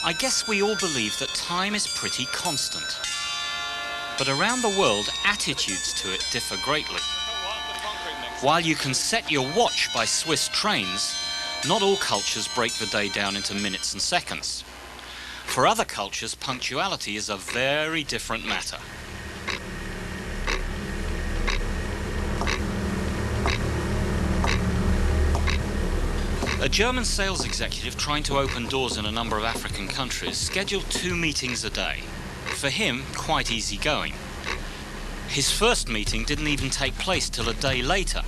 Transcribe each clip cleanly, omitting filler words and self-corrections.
I guess we all believe that time is pretty constant. But around the world, attitudes to it differ greatly. While you can set your watch by Swiss trains, not all cultures break the day down into minutes and seconds. For other cultures, punctuality is a very different matter. A German sales executive trying to open doors in a number of African countries scheduled 2 meetings a day. For him, quite easy going. His first meeting didn't even take place till a day later.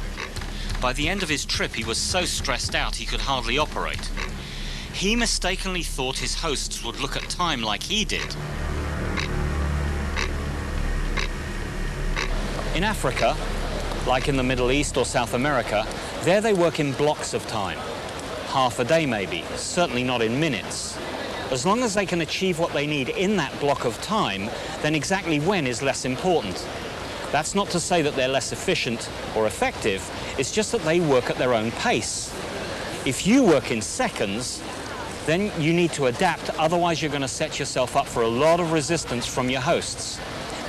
By the end of his trip, he was so stressed out he could hardly operate. He mistakenly thought his hosts would look at time like he did. In Africa, like in the Middle East or South America, there they work in blocks of time. Half a day maybe, certainly not in minutes. As long as they can achieve what they need in that block of time, then exactly when is less important. That's not to say that they're less efficient or effective, it's just that they work at their own pace. If you work in seconds, then you need to adapt, otherwise you're going to set yourself up for a lot of resistance from your hosts,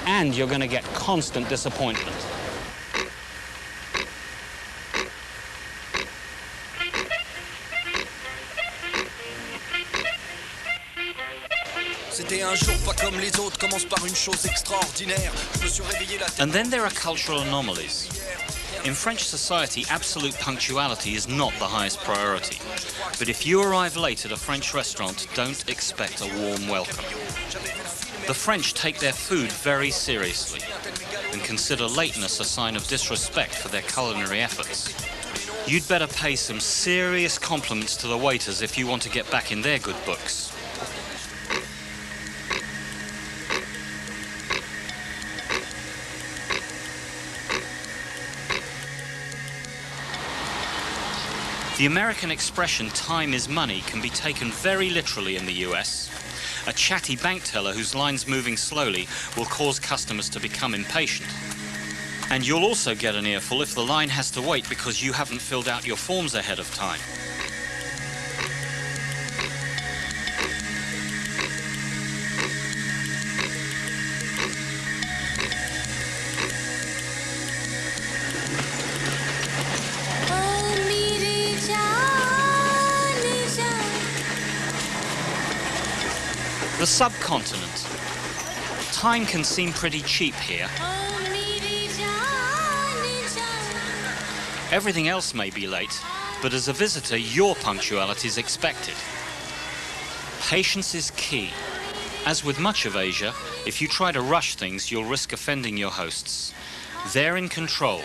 and you're going to get constant disappointment. And then there are cultural anomalies. In French society, absolute punctuality is not the highest priority. But if you arrive late at a French restaurant, don't expect a warm welcome. The French take their food very seriously and consider lateness a sign of disrespect for their culinary efforts. You'd better pay some serious compliments to the waiters if you want to get back in their good books. The American expression, time is money, can be taken very literally in the US. A chatty bank teller whose line's moving slowly will cause customers to become impatient. And you'll also get an earful if the line has to wait because you haven't filled out your forms ahead of time. The subcontinent. Time can seem pretty cheap here. Everything else may be late, but as a visitor, your punctuality is expected. Patience is key. As with much of Asia, if you try to rush things, you'll risk offending your hosts. They're in control.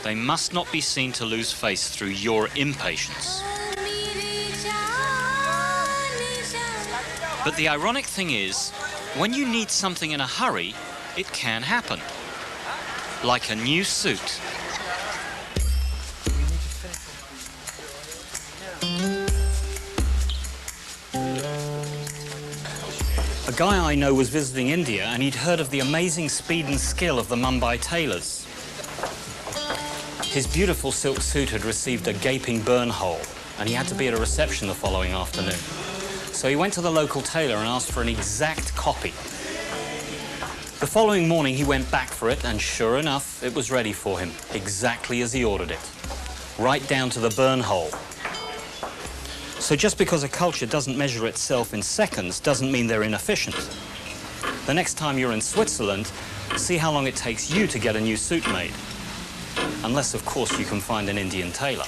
They must not be seen to lose face through your impatience. But the ironic thing is, when you need something in a hurry, it can happen. Like a new suit. A guy I know was visiting India and he'd heard of the amazing speed and skill of the Mumbai tailors. His beautiful silk suit had received a gaping burn hole and he had to be at a reception the following afternoon. So he went to the local tailor and asked for an exact copy. The following morning he went back for it and sure enough it was ready for him, exactly as he ordered it, right down to the burn hole. So just because a culture doesn't measure itself in seconds doesn't mean they're inefficient. The next time you're in Switzerland, see how long it takes you to get a new suit made. Unless, of course, you can find an Indian tailor.